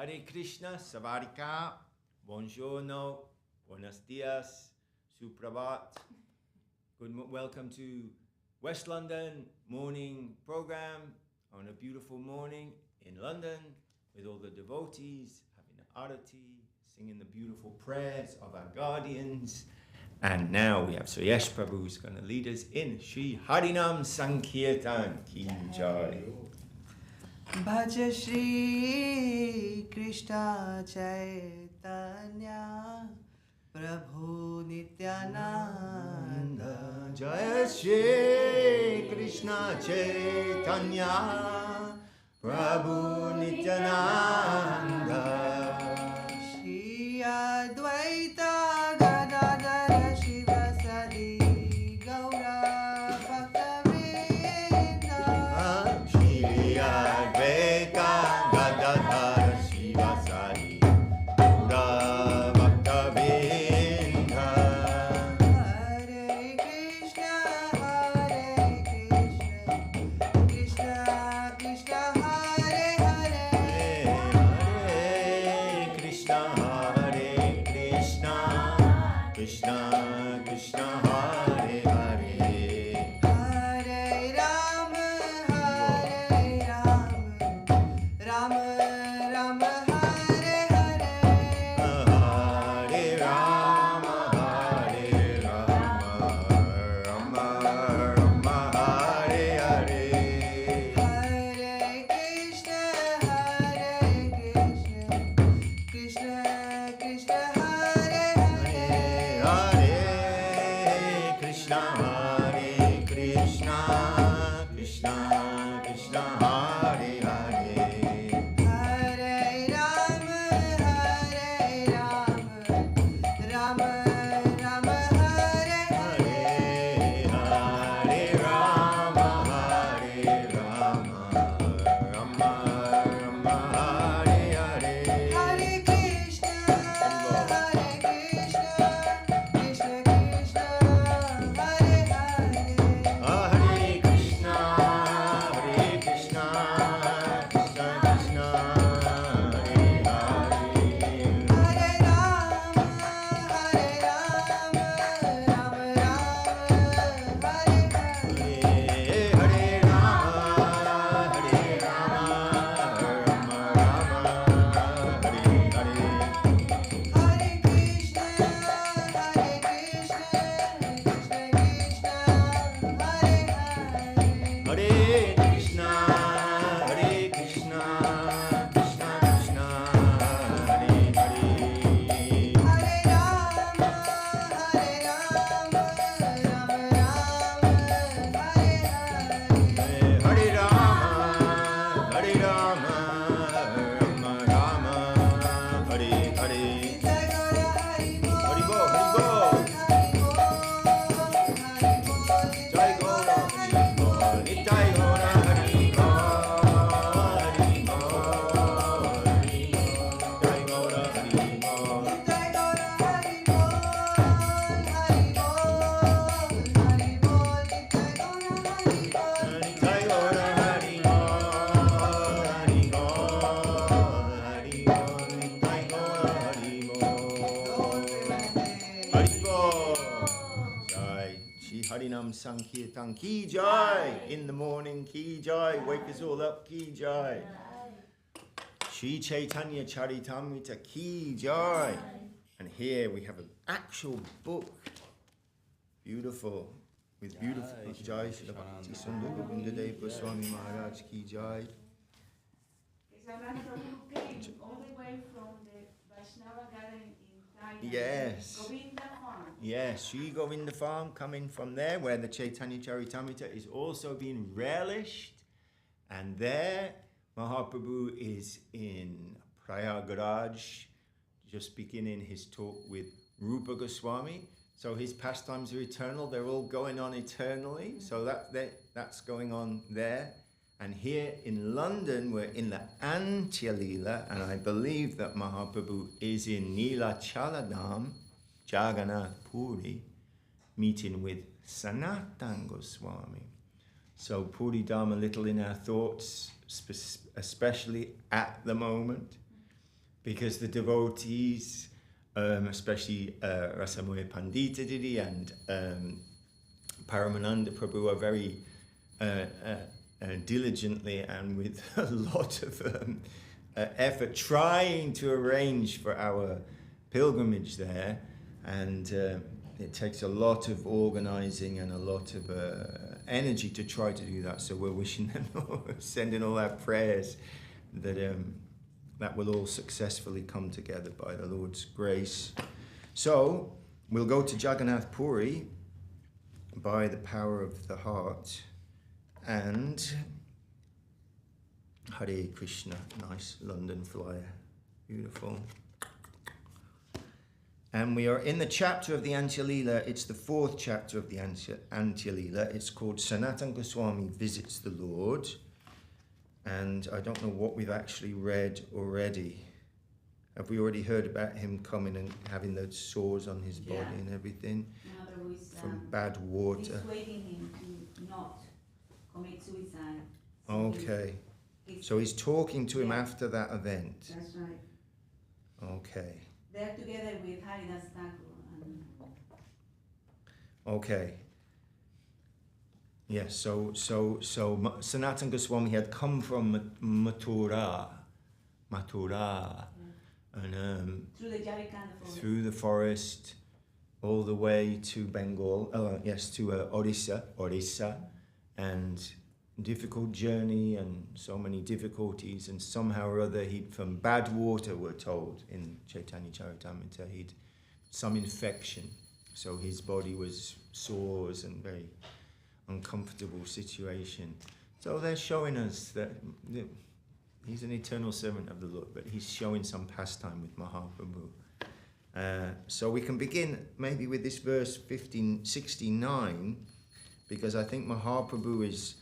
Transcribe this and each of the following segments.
Hare Krishna, Savadika, Buongiorno, Buenos Dias, Suprabhat. Welcome to West London morning program on a beautiful morning in London with all the devotees having an arati, singing the beautiful prayers of our guardians. And now we have Sri Prabhu who's going to lead us in Shri Harinam Sankirtan Ki Jai. Bhaja Śrī Caitanya-caritāmṛta Prabhu Nityananda. Jaya Śrī Caitanya Prabhu Nityananda. Śrī Advaita Gadadhara Śivasadi Gaura Bhaktavinda. Śrī Advaita Gadadhara Śivasadi Gaura Bhaktavinda. Hare Krishna, Krishna Krishna, Hare Hare. Hare Krishna, Krishna Krishna, Hare Hare. Hare Rama, Rama Rama, Hare Hare. Hare Rama, Rama Rama, Hare Hare. Hare Krishna, Krishna Krishna, Hare Hare. Hare Krishna, Krishna Krishna, Hare Hare. Hare Rama, Rama Rama, Hare Hare. Hare Rama, Rama Rama, Hare Hare. Hare Krishna, Krishna Krishna, Hare Hare. Hare Krishna, Krishna Krishna, Hare Hare. Hare Rama, Rama Rama, Hare Hare. Hare Rama, Rama Rama, Hare Hare. Hare Krishna, Krishna Krishna, Hare Hare. Hare Krishna, Krishna Krishna, Hare Hare. Hare Rama, Rama Rama, Hare Hare. Hare Rama, Rama Rama, Hare Hare. Jai Gaura Hari Bol, Hari Bol, Jai Gaura Hari Bol, Jai Gaura Hari Bol, Hari Bol, Jai Gaura Hari Bol. Jai Gaura Hari Bol, Hari Bol, Jai Gaura Hari Bol. Jai Gaura Hari Bol, Hari Bol, Hari Bol, Jai Gaura Hari Bol. Hari Bol. Jai. Shri Harinam Sankirtan Ki Jai. In the morning, Ki Jai. Wake us all up, Ki Jai. Śrī Caitanya-caritāmṛta Ki Jai. And here we have an actual book. Beautiful. With beautiful Jai. Shri Bhakti Sundar Govindadev Gosvāmī Maharaj Ki Jai. Keshavananda came all the way from the Vaishnava gathering in Thailand. Yes. Govinda farm. Yes, Sri Govinda farm coming from there where the Caitanya-caritāmṛta is also being relished. And there Mahaprabhu is in Prayagraj, just beginning his talk with Rupa Gosvāmī. So his pastimes are eternal, they're all going on eternally. So that's going on there. And here in London, we're in the Antya-līlā, and I believe that Mahaprabhu is in Nīlachaladham, Jagannātha Purī, meeting with Sanātana Gosvāmī. So Purī Dharma little in our thoughts, especially at the moment. because the devotees, especially Rasamoya Pandita Didi and Paramananda Prabhu, are very diligently and with a lot of effort trying to arrange for our pilgrimage there, and it takes a lot of organizing and a lot of energy to try to do that. So we're wishing them, sending all our prayers that that will all successfully come together by the Lord's grace. So we'll go to Jagannath Puri by the power of the heart, and Hare Krishna. Nice London flyer, beautiful. And we are in the chapter of the Antya-līlā. It's the fourth chapter of the Antya-līlā. It's called Sanātana Gosvāmī Visits the Lord. And I don't know what we've actually read already. Have we already heard about him coming and having those sores on his body and everything? From bad water. Persuading him to not commit suicide. So okay. So he's talking to him after that event. That's right. Okay. They're together with Haridas Thakur. Okay. Yes, so Sanātana Gosvāmī had come from Mathura, and through the forest, all the way to Bengal. To Orissa, and difficult journey and so many difficulties, and somehow or other from bad water, we're told in Caitanya-caritāmṛta, he'd some infection, so his body was sores and very uncomfortable situation. So they're showing us that he's an eternal servant of the Lord, but he's showing some pastime with Mahaprabhu. So we can begin maybe with this verse 69, because I think Mahaprabhu is,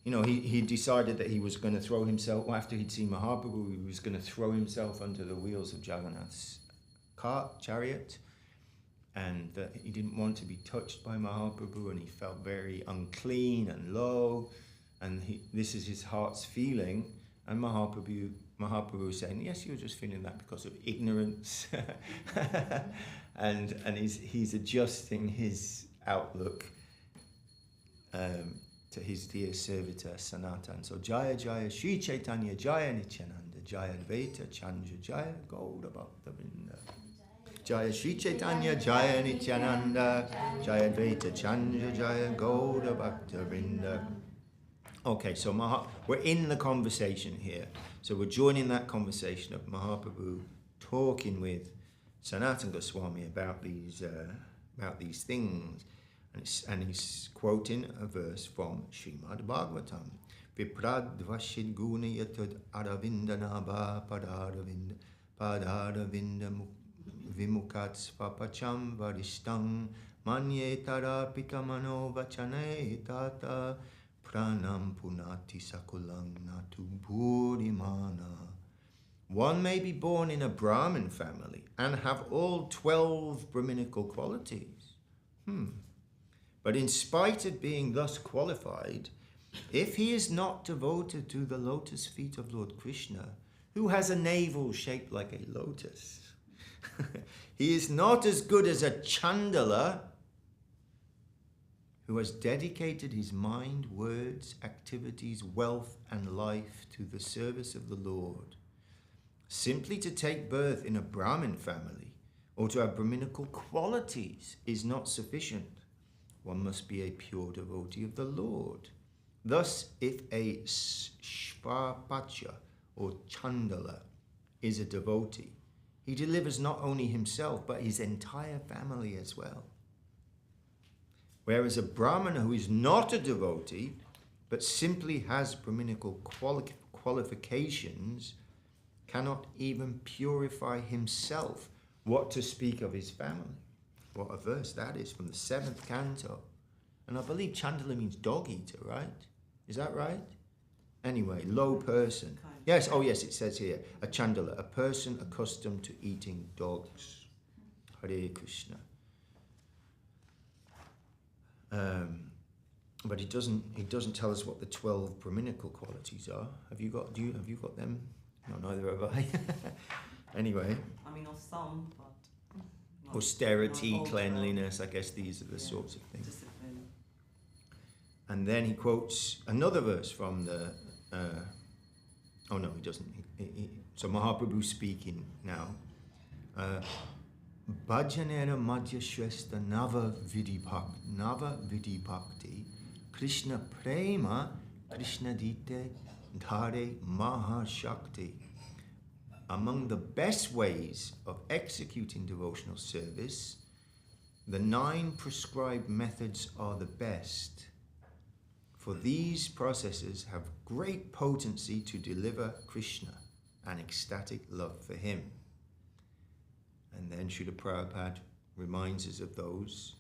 he decided that he was going to throw himself, after he'd seen Mahaprabhu, he was going to throw himself under the wheels of Jagannāth's chariot, and that he didn't want to be touched by Mahaprabhu, and he felt very unclean and low, and this is his heart's feeling, and Mahaprabhu saying, yes, you're just feeling that because of ignorance, and he's adjusting his outlook to his dear servitor Sanātana. So Jaya Jaya Śrī Caitanya Jaya Nityananda Jaya Advaita Chandra Jaya Gauda Bhakta Vrinda. Jaya Śrī Caitanya Jaya Nityananda Jaya Advaita Chandra Jaya Gauda Bhakta Vrinda. Okay, so we're in the conversation here. So we're joining that conversation of Mahaprabhu talking with Sanātana Gosvāmī about these things. And he's quoting a verse from Srimad Bhagavatam. Vipradvashid guna yatad aravinda nabha padaravinda vimukat svapacham varishtam manyetara pitamano vachane tata pranam punati sakulang natu burimana. One may be born in a Brahmin family and have all 12 Brahminical qualities. But in spite of being thus qualified, if he is not devoted to the lotus feet of Lord Kṛṣṇa, who has a navel shaped like a lotus, he is not as good as a Chandala who has dedicated his mind, words, activities, wealth, and life to the service of the Lord. Simply to take birth in a Brahmin family or to have Brahminical qualities is not sufficient. One must be a pure devotee of the Lord. Thus, if a Shvapacha or Chandala is a devotee, he delivers not only himself but his entire family as well. Whereas a Brahmana who is not a devotee but simply has Brahminical qualifications cannot even purify himself, what to speak of his family. What a verse that is, from the 7th canto. And I believe Chandala means dog eater, right? Is that right? Anyway, low person. Yes, yes, it says here, a Chandala, a person accustomed to eating dogs. Hare Krishna. But he doesn't tell us what the 12 Brahminical qualities are. Have you got them? No, neither have I. Anyway, I mean, or some, but not, austerity, not all cleanliness, I guess these are the sorts of things. discipline. And then he quotes another verse from the... oh no, he doesn't. So Mahaprabhu speaking now. Bhajanera madhya shwesta nava vidipakti Kṛṣṇa prema Kṛṣṇa dite dhare mahashakti. Among the best ways of executing devotional service, the 9 prescribed methods are the best. For these processes have great potency to deliver Kṛṣṇa, an ecstatic love for him. And then Srila Prabhupada reminds us of those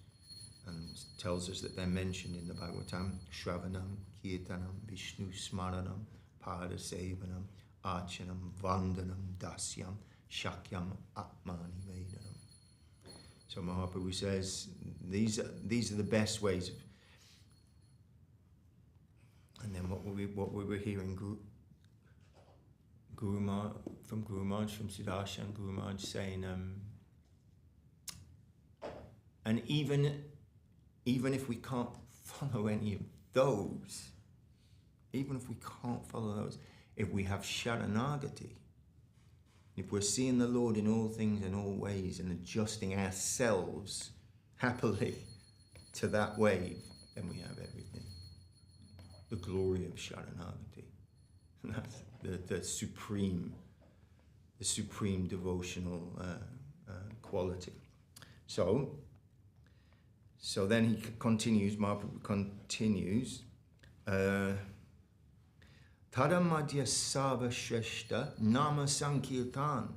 and tells us that they're mentioned in the Bhagavatam: Shravanam, Kirtanam, Vishnu Smaranam, Pada Sevanam, Archanam, Vandanam, Dasyam, Shakyam, Atmani Vedanam. So Mahaprabhu says these are the best ways of. And then what we were hearing Guru Maharaj, from Sudarshan Guru Maharaj saying, and even if we can't follow any of those, if we have Sharanagati, if we're seeing the Lord in all things and all ways and adjusting ourselves happily to that wave, then we have everything. The glory of Sharanagati. That's the supreme devotional quality. So then he continues, Mahaprabhu continues, Tadamadhya Sava Shreshta Nama Sankirtan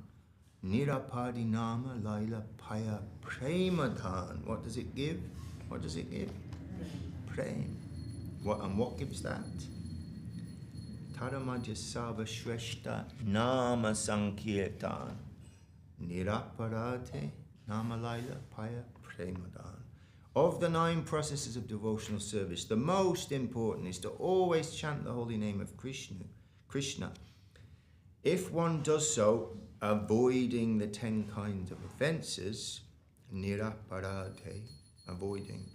Nirapadi Nama Laila Paya Premadhan. What does it give? Prem. What gives that? Tadamadhya Sava Shreshta Nama Sankirtan Niraparate Nama Laila Paya Premadhan. Of the 9 processes of devotional service, the most important is to always chant the holy name of Kṛṣṇa. If one does so, avoiding the 10 kinds of offences, niraparate, avoiding,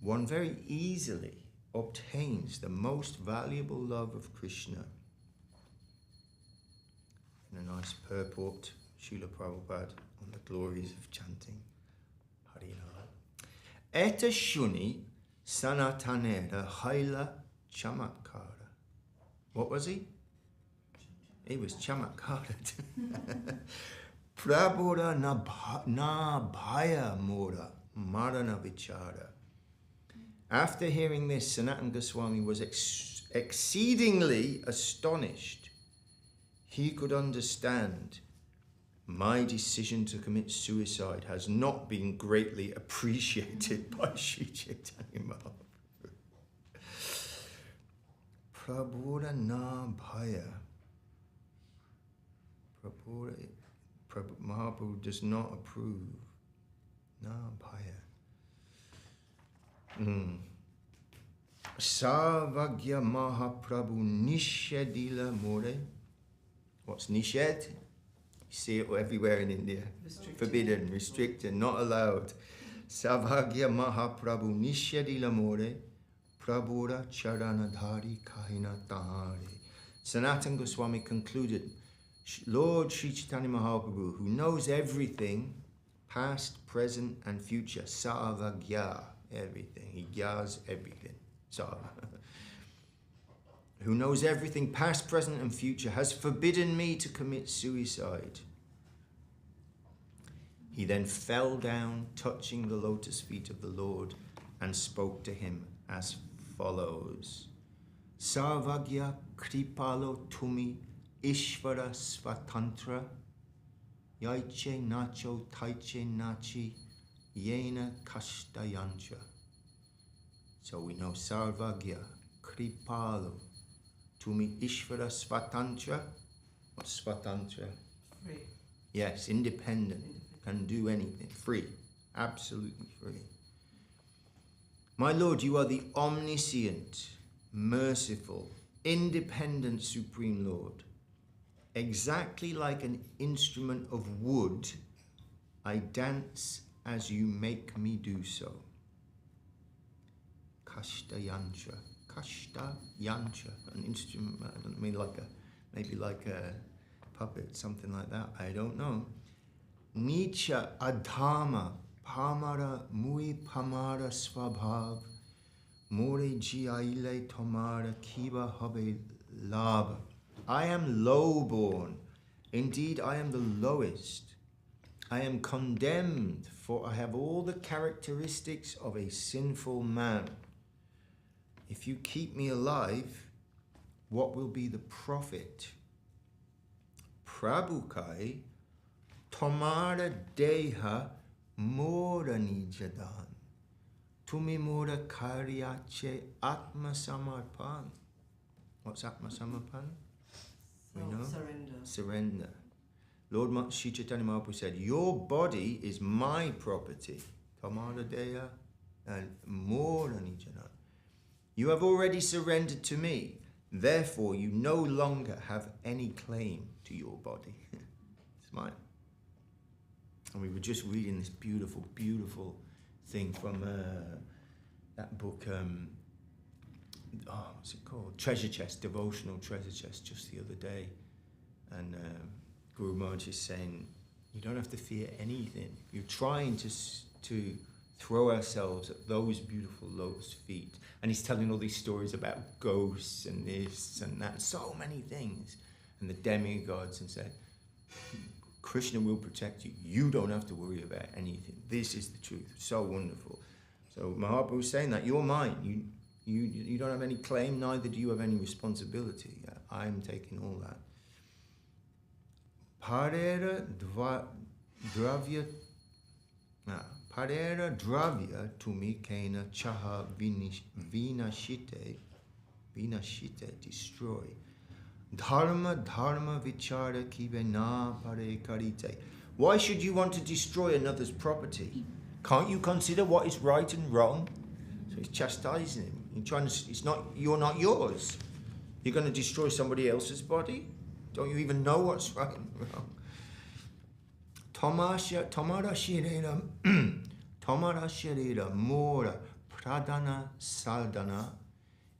one very easily obtains the most valuable love of Kṛṣṇa. In a nice purport, Srila Prabhupada on the glories of chanting. Harinam. Eta shuni Sanātana haila chamatkara. What was he? He was chamatkara. Prabhupada na bhaya mora marana vichara. After hearing this, Sanātana Gosvāmī was exceedingly astonished. He could understand, my decision to commit suicide has not been greatly appreciated by Śrī Caitanya-caritāmṛta. Prabhupada na bhaya. Mahaprabhu does not approve. Na bhaya. Sarvagya Mahaprabhu nishedila more. What's nished? You see it everywhere in India. Forbidden, restricted, not allowed. Sarvagya Mahaprabhu nishedila more. Prabhupada charanadhari kahina tahare. Sanātana Gosvāmī concluded, Lord Śrī Caitanya Mahaprabhu, who knows everything, past, present and future, sarvagya, everything, he gyas everything, sarva, who knows everything, past, present and future, has forbidden me to commit suicide. He then fell down, touching the lotus feet of the Lord, and spoke to him as follows. Sarvagya kripalo tumi ishvara svatantra yaiche nacho taiche nachi yena kashtayancha. So we know Sarvagya kripalo tumi ishvara svatantra. What's svatantra? Free. Yes, independent, can do anything, free, absolutely free. My Lord, you are the omniscient, merciful, independent Supreme Lord. Exactly like an instrument of wood, I dance as you make me do so. Kṛṣṇa yantra, an instrument, I don't mean maybe like a puppet, something like that, I don't know. Nicha adhama pamara mui pamara svabhav more jiaile tomara kiva habe lab. I am low-born, indeed I am the lowest. I am condemned, for I have all the characteristics of a sinful man. If you keep me alive, what will be the profit? Prabhu kai tomara deha mora nijadan. Tumi mora karyache atma samarpan. What's atma samarpan? We know? Surrender. Surrender. Lord Śrī Caitanya-caritāmṛta said, your body is my property. Tomara deha and mora nijadan. You have already surrendered to me. Therefore, you no longer have any claim to your body. It's mine. And we were just reading this beautiful, beautiful thing from that book, what's it called? Treasure Chest, Devotional Treasure Chest, just the other day. And Guru Maharaj is saying, you don't have to fear anything. You're trying to throw ourselves at those beautiful lotus feet. And he's telling all these stories about ghosts and this and that, so many things. And the demigods, and said, Kṛṣṇa will protect you. You don't have to worry about anything. This is the truth. So wonderful. So Mahaprabhu was saying that, you're mine. You don't have any claim, neither do you have any responsibility. I'm taking all that. Parera dravya tumi kena chaha vinashite destroy. Dharma vichara kive na pare karite. Why should you want to destroy another's property? Can't you consider what is right and wrong? So he's chastising him. You're not yours. You're going to destroy somebody else's body? Don't you even know what's right and wrong? Tomara sharira mora pradana sadhana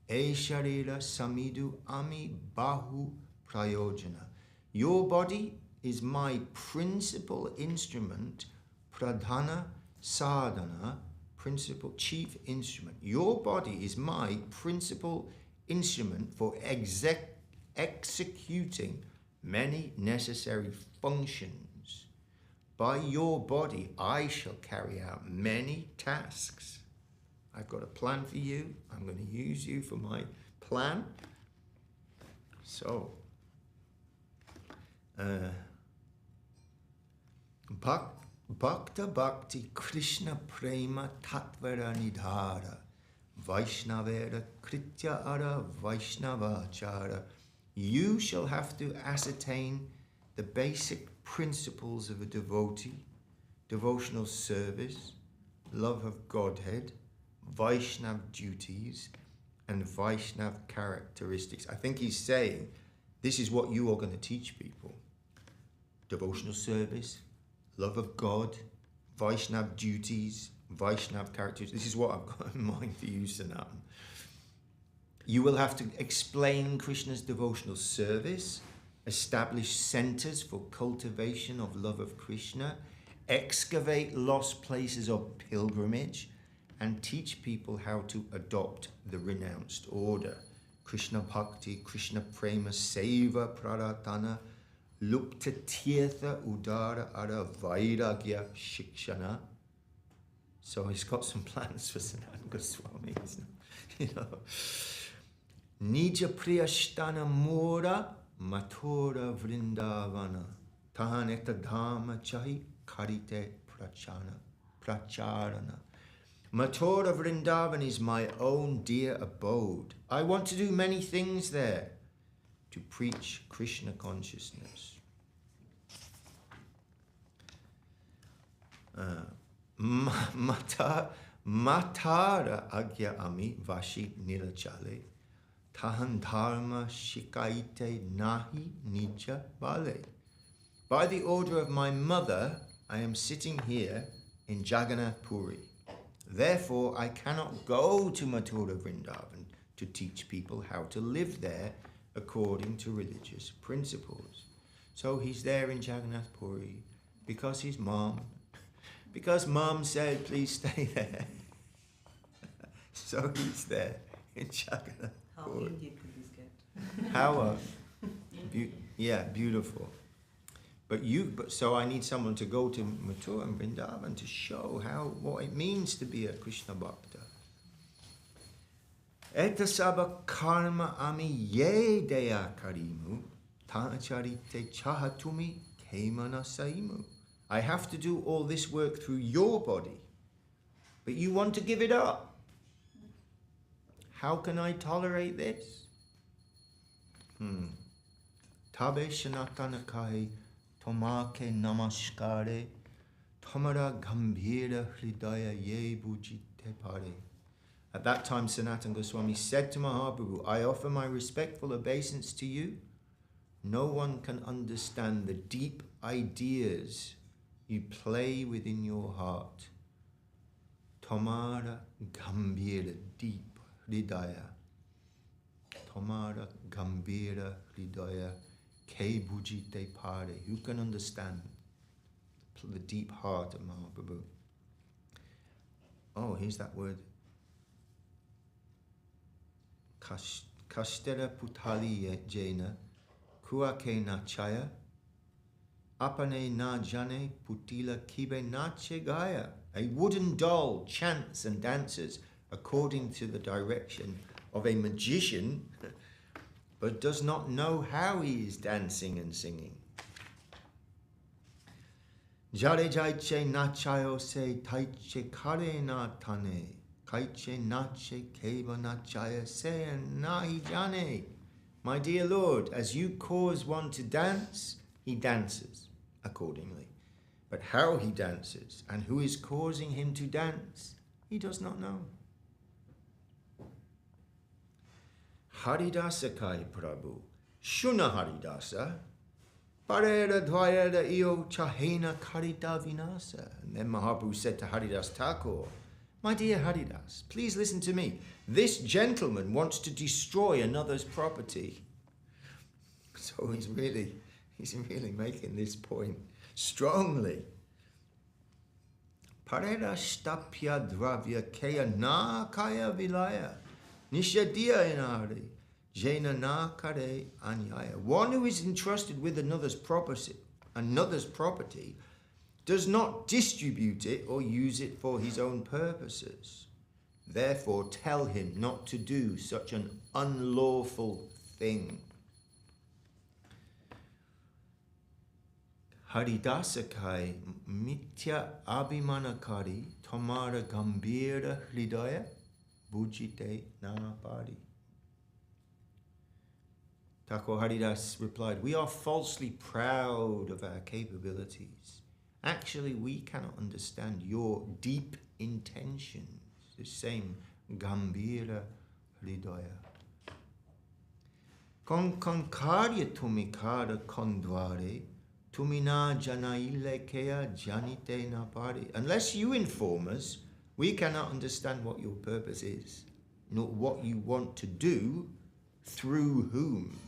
e sharira samidu ami bahu prayojana. Your body is my principal instrument, pradhana sadhana, principal chief instrument. Your body is my principal instrument for executing many necessary functions. By your body, I shall carry out many tasks. I've got a plan for you. I'm going to use you for my plan. So, Bhakta Bhakti Kṛṣṇa Prema Tatvara Nidhara Vaishnavera Kritya Ara Vaishnavachara. You shall have to ascertain the basic principles of a devotee, devotional service, love of Godhead, Vaishnav duties, and Vaishnav characteristics. I think he's saying this is what you are going to teach people. Devotional service, love of God, Vaishnav duties, Vaishnav characteristics. This is what I've got in mind for you, Sanātana. You will have to explain Krishna's devotional service, establish centers for cultivation of love of Kṛṣṇa, excavate lost places of pilgrimage, and teach people how to adopt the renounced order. Kṛṣṇa Bhakti, Kṛṣṇa Prema, Seva Praratana, Lupta Tirtha Udara Ara Vairagya Shikshana. So he's got some plans for Sanātana Gosvāmī, you know. Nija Priyashtana Mora Mathura Vrindavana Tahanekta Dhamma Chahi Karite Pracharana. Mathura Vrindavan is my own dear abode. I want to do many things there to preach Kṛṣṇa consciousness. Matara Agya Ami Vashi Nilachale tahan dharma shikaite nahi nija bale. By the order of my mother, I am sitting here in Jagannath Puri. Therefore, I cannot go to Mathura Vrindavan to teach people how to live there according to religious principles. So he's there in Jagannath Puri because his mom, because mom said, please stay there. So he's there in Jagannath How Puri. Indian could this get? How, beautiful. But so I need someone to go to Mathura and Vrindavan to show what it means to be a Krishna Bhakta. Eta saba karma ami ye deya karimu, tanacharite chahatumi kemana saimu. I have to do all this work through your body, but you want to give it up. How can I tolerate this? Tabe Sanātana kahe tomake namaskare, tomara gambhira hridaya ye bujite pare. At that time, Sanātana Gosvāmī said to Mahaprabhu, I offer my respectful obeisance to you. No one can understand the deep ideas you play within your heart. Tomara gambhira, deep hridaya. Tomara gambhira hridaya. Ke bujite pare. Who can understand the deep heart of Mahaprabhu? Oh, here's that word. Kastera putali jena, kuake na chaya, apane na jane putila kibe nache gaya. A wooden doll chants and dances according to the direction of a magician, but does not know how he is dancing and singing. Jare jaiche nachayo se taiche kare na tane. Kaiche nache keva nachaya se nahi jane. My dear Lord, as you cause one to dance, he dances accordingly. But how he dances and who is causing him to dance, he does not know. Haridasa kai Prabhu, Shuna Haridasa, Parera Dvayera Io Chahena Karita Vinasa. And then Mahaprabhu said to Haridas Thakur, my dear Haridas, please listen to me. This gentleman wants to destroy another's property. So he's really making this point strongly. Parera stapya dravya kaya na kaya vilaya. Nishadiya inari. Jena na kare anyaya. One who is entrusted with another's property does not distribute it or use it for his own purposes. Therefore, tell him not to do such an unlawful thing. Haridasakai mitya abhimanakari tomara gambira hridaya bujite namapari. Thakur Haridas replied, we are falsely proud of our capabilities. Actually, we cannot understand your deep intentions. The same gambira hridaya. Con karya tumikara kondvare, tumina janaile kea janite na pari. Unless you inform us, we cannot understand what your purpose is, nor what you want to do, through whom.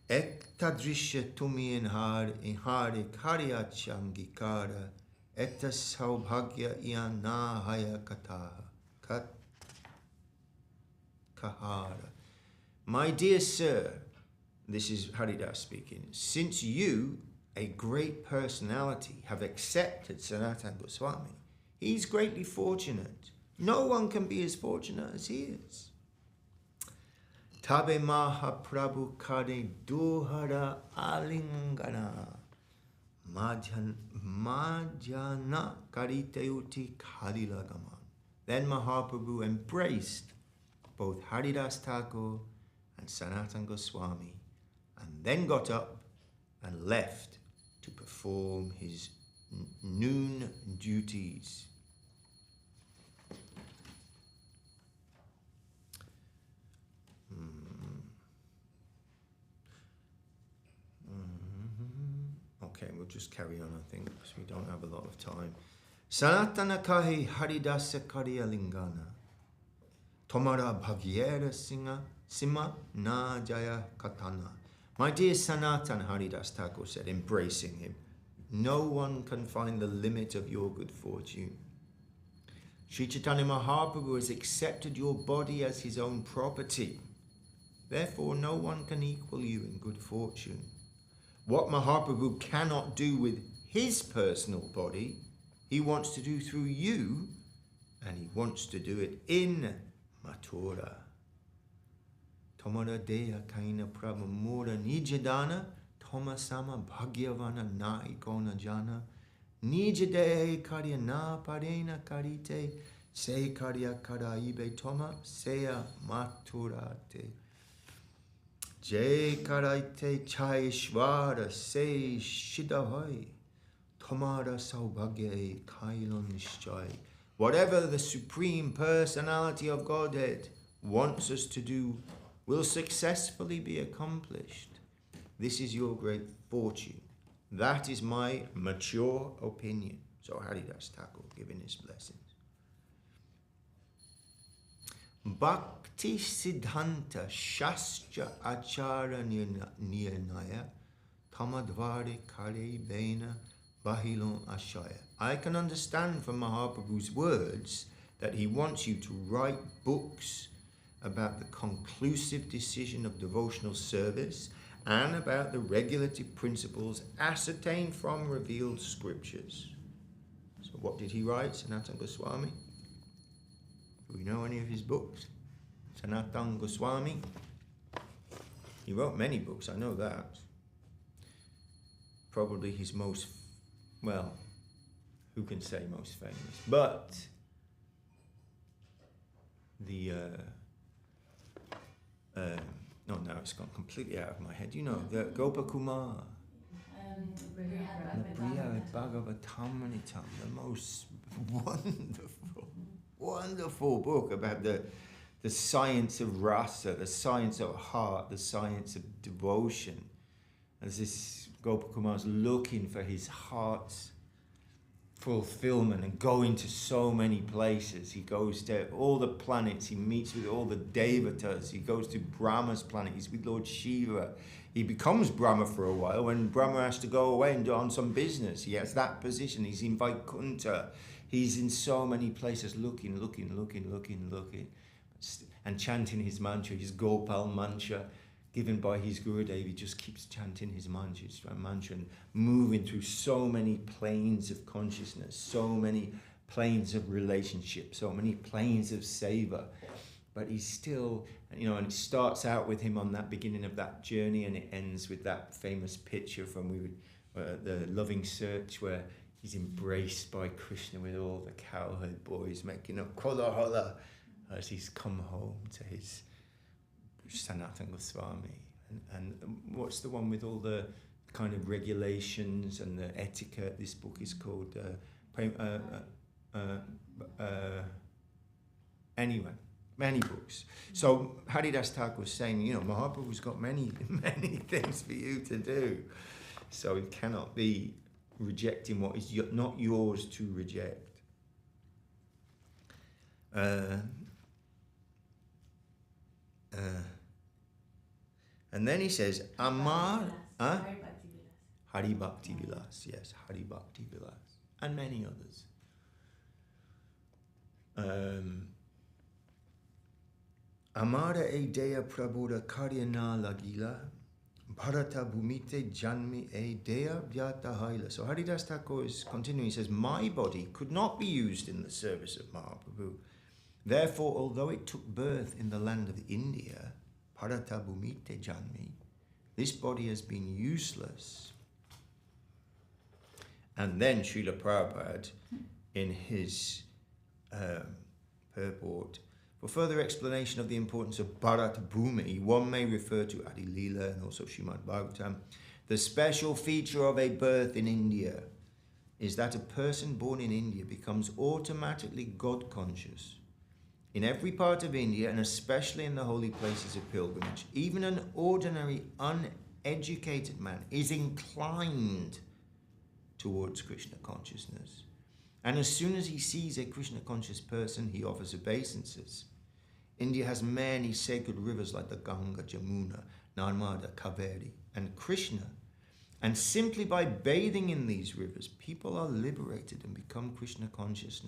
Ektadrisha tumi inhari karya changikara, ekta saubhagya iana haya kahara. My dear sir, this is Haridas speaking, since you, a great personality, have accepted Sanātana Gosvāmī, he's greatly fortunate. No one can be as fortunate as he is. Tabe Mahaprabhu kare duhara alingana majana kariteuti kalilagaman. Then Mahaprabhu embraced both Haridas Thakur and Sanātana Gosvāmī, and then got up and left to perform his noon duties. just carry on, I think, because we don't have a lot of time. Sanātana kahi haridasa kariya lingana. Tomara bhagyera sima na jaya katana. My dear Sanātana, Haridas Thakur said, embracing him, no one can find the limit of your good fortune. Śrī Caitanya Mahaprabhu has accepted your body as his own property. Therefore, no one can equal you in good fortune. What Mahaprabhu cannot do with his personal body, he wants to do through you, and he wants to do it in Mathura. Tomara deya kaina prabhamura nijadana, tomasama bhagyavana na ikona jana, nijadehe karya na parena karite, se karya karaibe toma, seya mathurate. Jai karaite chaishvara se shidahai, tomara saubhagye kailon nishchai. Whatever the Supreme Personality of Godhead wants us to do will successfully be accomplished. This is your great fortune. That is my mature opinion. So Haridas Thakur giving his blessings. Bhakti Siddhanta Shastra Achara Nirnaya Tamadvari Kare Bena Bahilon Ashaya. I can understand from Mahaprabhu's words that he wants you to write books about the conclusive decision of devotional service and about the regulative principles ascertained from revealed scriptures. So what did he write, Sanātana Gosvāmī? Do we know any of his books? Sanātana Gosvāmī? He wrote many books, I know that. Probably his most, well, who can say most famous? But the no, now it's gone completely out of my head. You know, the Gopakumar, the Bhagavatamritam, the most wonderful book about the science of rasa, the science of heart, the science of devotion. As this Gopakumar's looking for his heart's fulfillment and going to so many places. He goes to all the planets, he meets with all the devatas, he goes to Brahma's planet, he's with Lord Shiva. He becomes Brahma for a while when Brahma has to go away and do on some business. He has that position, he's in Vaikuntha, he's in so many places looking, and chanting his mantra, his Gopal mantra, given by his Gurudev. He just keeps chanting his mantra and moving through so many planes of consciousness, so many planes of relationship, so many planes of seva. But he's still, you know, and it starts out with him on that beginning of that journey, and it ends with that famous picture from the Loving Search, where he's embraced by Kṛṣṇa with all the cowherd boys making a kola as he's come home to his Sanātana Gosvāmī. And what's the one with all the kind of regulations and the etiquette? This book is called anyway, many books. So Haridas Thakur was saying, you know, Mahaprabhu's got many things for you to do. So it cannot be rejecting what is not yours to reject. And then he says, Amar, Hari Bhakti Vilas, yes, Hari Bhakti Vilas, and many others. Amara e Deya Prabhuda Karyana Lagila, Bharata Bhumite Janmi e Deya Vyata Haila. So Haridas Thakur is continuing, he says, my body could not be used in the service of Mahaprabhu. Therefore, although it took birth in the land of India, Bharata Bhumite Janmi, this body has been useless. And then Srila Prabhupada, in his purport, for further explanation of the importance of Bharata Bhumi, one may refer to Antya-līlā and also Srimad Bhagavatam. The special feature of a birth in India is that a person born in India becomes automatically God-conscious. In every part of India, and especially in the holy places of pilgrimage, even an ordinary, uneducated man is inclined towards Krishna consciousness. And as soon as he sees a Krishna conscious person, he offers obeisances. India has many sacred rivers like the Ganga, Jamuna, Narmada, Kaveri, and Krishna. And simply by bathing in these rivers, people are liberated and become Krishna conscious.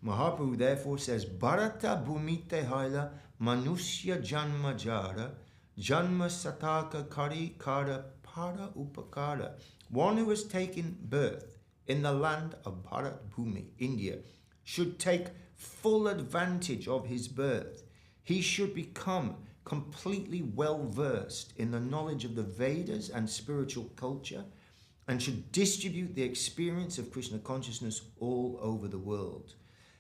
Mahaprabhu therefore says, Bharata bhumite haila manusya janma jara, janma sataka kari kara para upakara. One who has taken birth in the land of Bharat Bhumi, India, should take full advantage of his birth. He should become completely well-versed in the knowledge of the Vedas and spiritual culture, and should distribute the experience of Krishna consciousness all over the world.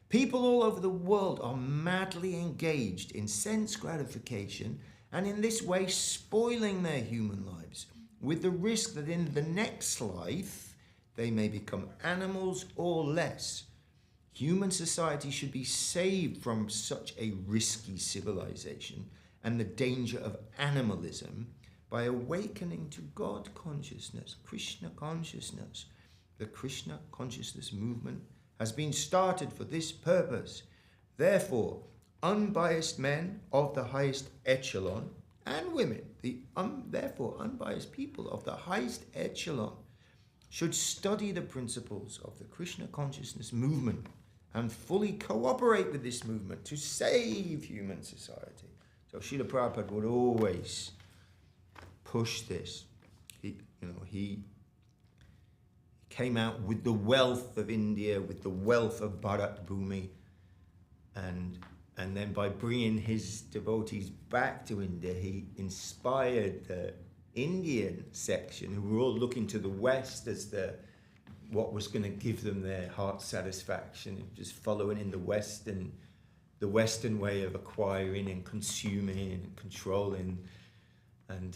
People all over the world are madly engaged in sense gratification, and in this way spoiling their human lives, with the risk that in the next life they may become animals or less. Human society should be saved from such a risky civilization and the danger of animalism by awakening to God consciousness, Krishna consciousness. The Krishna consciousness movement has been started for this purpose. Therefore, unbiased men of the highest echelon and women, therefore unbiased people of the highest echelon, should study the principles of the Krishna consciousness movement and fully cooperate with this movement to save human society. So Srila Prabhupada would always push this. He came out with the wealth of India, with the wealth of Bharat Bhumi, and then by bringing his devotees back to India, he inspired the Indian section, who were all looking to the West as what was going to give them their heart satisfaction, just following in the Western way of acquiring and consuming and controlling. And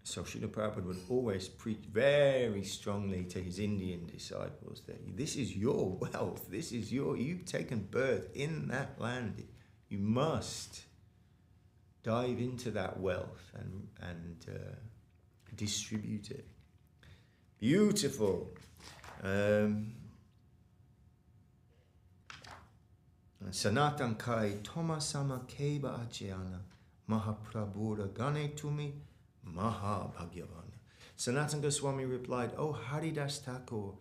so Srila Prabhupada would always preach very strongly to his Indian disciples that this is your wealth, you've taken birth in that land. You must dive into that wealth and distribute it. Beautiful. Sanātana kai toma sama keba achyana Mahaprabhura gane tumi Mahabhagyavana. Sanātana Gosvāmī replied, "O Haridas Thakur,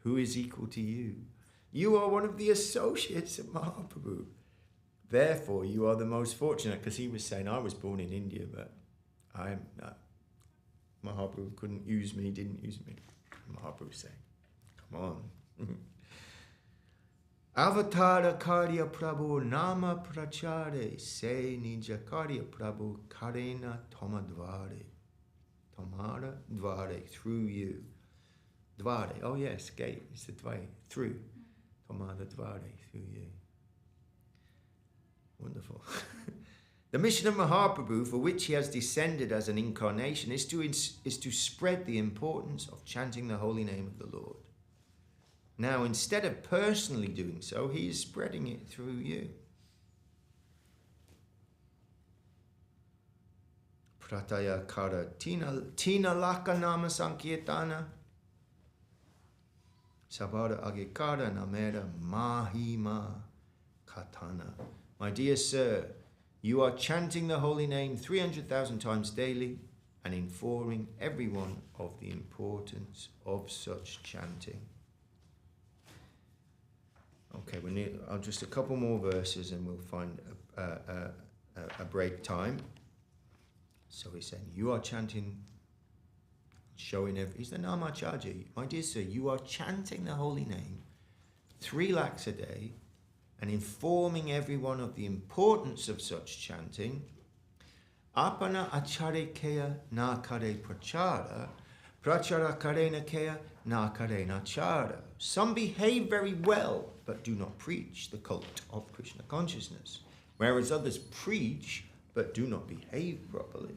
who is equal to you? You are one of the associates of Mahaprabhu. Therefore, you are the most fortunate," because he was saying, I was born in India, but Mahaprabhu couldn't use me, didn't use me. Mahaprabhu saying, come on. Avatara Karya Prabhu Nama Prachare Se Nija Karya Prabhu Karena Tomadvare. Tomara Dvare, through you. Dvare, oh yes, gate, it's the Dvare, through. Tomara Dvare, through you. Wonderful. The mission of Mahaprabhu, for which he has descended as an incarnation, is to spread the importance of chanting the holy name of the Lord. Now, instead of personally doing so, he is spreading it through you. Prataya kara tina laka nama sankirtana sabara agikara namera mahima katana. My dear sir, you are chanting the holy name 300,000 times daily and informing everyone of the importance of such chanting. Okay, we need just a couple more verses and we'll find a break time. So he's saying, you are chanting, showing he's the Namacharya. My dear sir, you are chanting the holy name 3 lakhs a day and informing everyone of the importance of such chanting. Apana achare kaya na kare prachara, prachara karena kaya na kare nachara. Some behave very well, but do not preach the cult of Krishna consciousness, whereas others preach, but do not behave properly.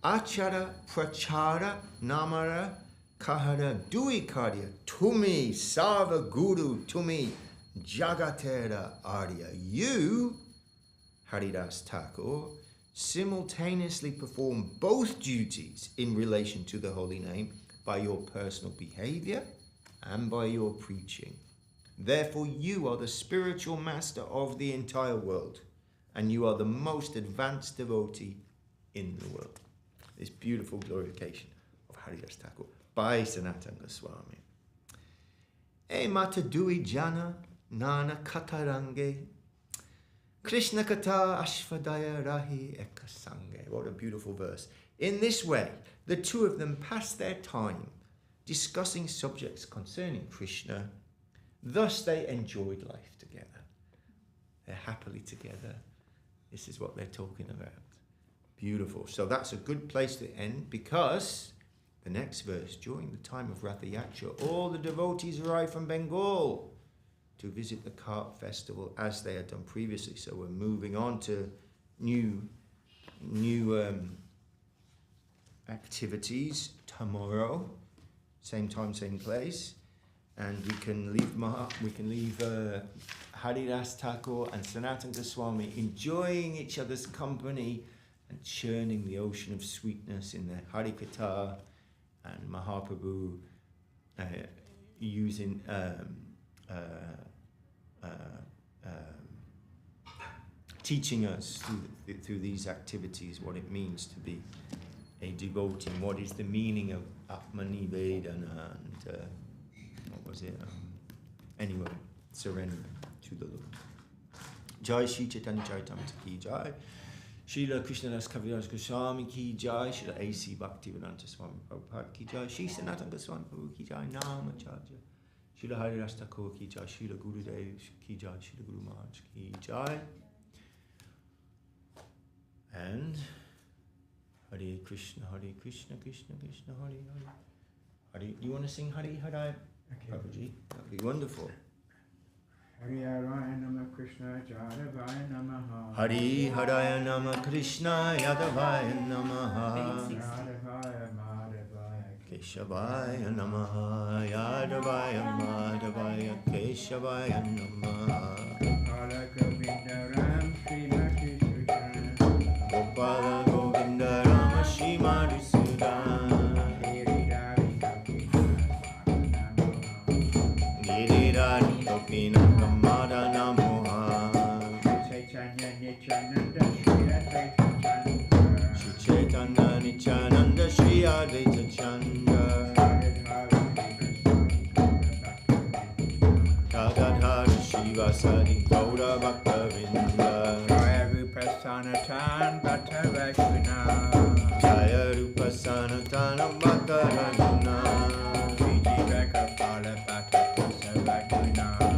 Achara prachara namara kahara dui karya tumi sarva guru tumi jagatera arya. You, Haridas Thakur, simultaneously perform both duties in relation to the holy name by your personal behavior and by your preaching. Therefore, you are the spiritual master of the entire world, and you are the most advanced devotee in the world. This beautiful glorification of Haridas Thakur by Sanātana Gosvāmī. E mata dui jana nana katarange Kṛṣṇa kata ashvadaya rahi ekasange. What a beautiful verse. In this way, the two of them passed their time discussing subjects concerning Kṛṣṇa. Thus they enjoyed life together. They're happily together. This is what they're talking about. Beautiful. So that's a good place to end, because the next verse, during the time of Ratha Yatra, all the devotees arrive from Bengal to visit the cart festival as they had done previously. So we're moving on to new activities tomorrow, same time, same place, and we can leave Haridas Thakur and Sanātana Gosvāmī enjoying each other's company and churning the ocean of sweetness in their Harikatha, and Mahaprabhu using teaching us through these activities what it means to be a devotee, what is the meaning of Atmanivedana, and what was it? Anyway, surrender to the Lord. Jai Śrī Caitanya-caritāmṛta ki jai. Srila Krishnadas Kaviraj Goswami ki jai. Srila A.C. Bhaktivedanta Swami Prabhupada ki jai. Sri Sanātana Goswami Prabhu ki jai. Namacharya. Srila Haridas Thakur ki jai. Srila Gurudev ki jai. Srila Guru Maharaj ki jai. And Hare Krishna, Krishna Krishna, Hare Hare. Hare, you want to sing Hare Hare? Okay. Prabhuji, that would be wonderful. Hare Raya Nama Krishna Yadavaya Namaha. Hare Haraya Nama Krishna Yadavaya Namaha. Yadavaya Madhavaya Keshavaya Namaha. Yadavaya Madhavaya Keshavaya Namaha. Gopala Govinda Ram Srimati Sriman. Gopala Govinda Rama Srimati Sriman. Giridhari Gopina Kamada Namoha. Chaitanya Nityananda Shri Śrī Caitanya-caritāmṛta Śrī Advaita-chanda. Gadadhara Shivasadi Gaura Bhakta-vrinda. Jaya Rupa Sanātana Bhatta Vaishnava. Jaya Rupa Sanātana Bhatta Vaishnava. Jiva Gopala Bhatta Dasa Vaishnava.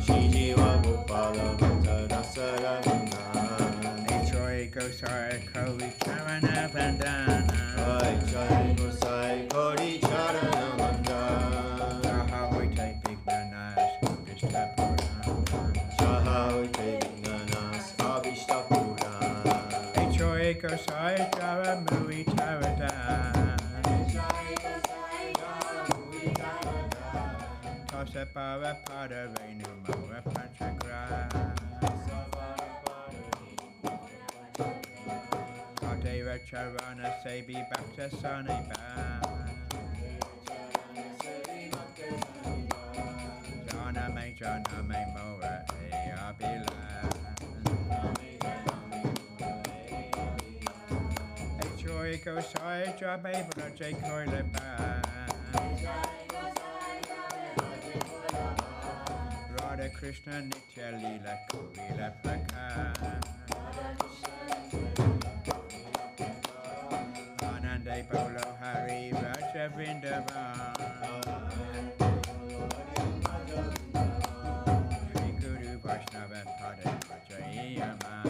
Shri Jiva Gopala Bhatta Dasa Vaishnava. Joy Gosai Koli Charana Vandana. Jai Gosai Kori Charana Vandana. Sahavite Vignanas Abhishta Purana. Sahavite Vignanas Abhishta Purana. Joy Gosai Java Mui Tavada. Tosa Bhava Pada Venu Moha Panchakra. Deva Charana Sebi Bhakta Saniba. Jana me Mora Abila. Joy Gosai Jabe Braja Koilaba. Radha Kṛṣṇa Antya-līlā Kovila Praka. Ananda Bolo Hari Raja Vrindavan. Shri Guru Vaishnava Pada Vajayamana.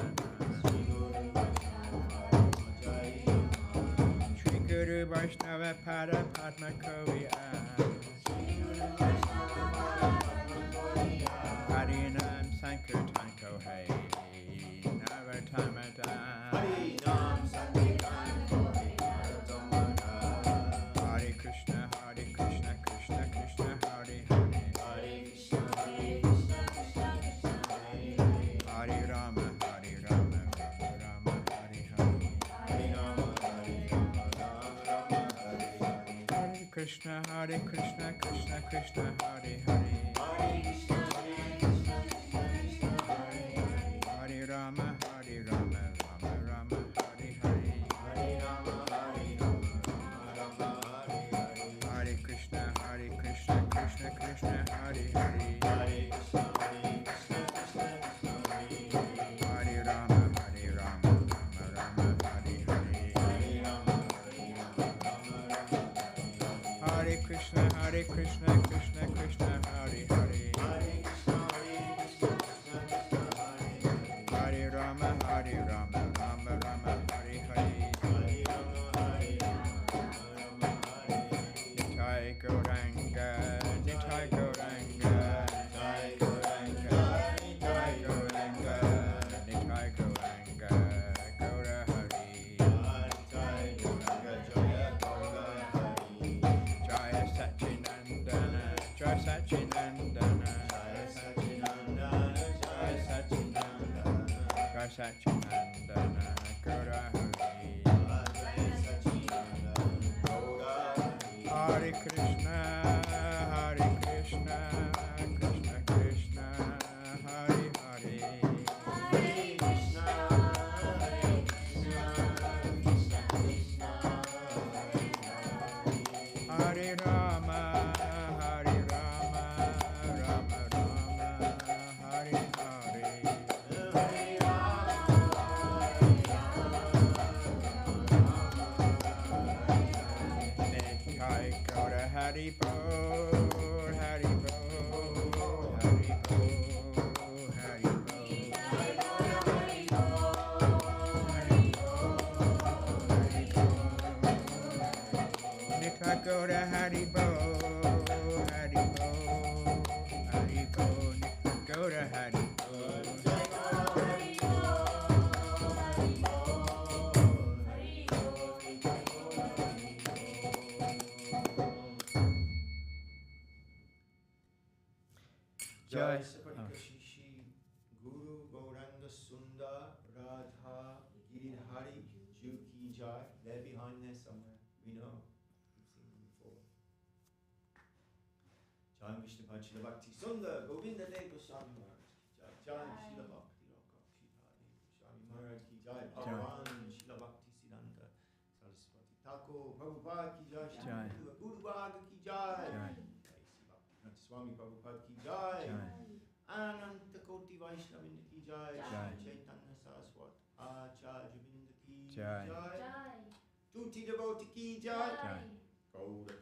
Shri Guru Vaishnava Pada Padma Koviya. Harinam Sankirtan Kohai Navatamada. Harinam Sankirtan Kohai Navatamada. Hare Krishna, Krishna Krishna, Hare Hare. Hare Krishna, Krishna Krishna, Hare Hare. Hare Rama, Rama Rama, Hare Hare. Krishna, Hare Krishna, Krishna Krishna, Hare Hare. Hare Rama, Hare Rama, Rama Rama, Hare Hare. Hare Krishna, Krishna Krishna, Hare Hare. Hare Rama, Rama Rama, Hare Hare. Hare Krishna, Krishna Krishna, Hare Hare. Hare Rama, Rama Rama, Hare Hare. Nitai Gauranga, Nitai Gauranga, Nitai Gauranga, Nitai Gauranga, Nitai Gauranga, Gaura Hari. Nitai Gauranga, Jaya Sachinandana, Jaya Sachinandana, Jaya Sachinandana, Jaya Sachinandana, Jaya Sachinandana, Gaura Hari. Hare Krishna, Krishna Krishna, Hare Hare. Hare Krishna, Krishna Krishna, Hare Rama, Rama Rama, Hare Hare. Nitai Gaura Hari Bol, Hari Bol, Hari Bol, Hari Bol. Nitai Gaura Hari Bol, Hari Bol, Hari Bol. Nitai Gaura Hari Bol. Jai Saparikashishi Guru Gauranga Sundar Radha Giridhari Ju Ki Jai. They're behind there somewhere. We know. We've seen them before. Jai Vishnu Panchila Bhakti Sundar Govinda Dev Gosvāmī Maharaj Ki Jai. Jai Shila Bhakti Raka Shidhari Gosvāmī Maharaj Ki Jai. Bhagavan Shila Bhakti Siddhanta Saraswati Thakur Prabhupada Ki Jai. Guru Bhaga Ki Jai. Swami Prabhupada Ki Jai. Ananta Koti Vaishnavinda Ki Jai. Chaitanya Saraswat Acharya Vinda Ki Jai. Tuti Devotee Ki Jai. Gaura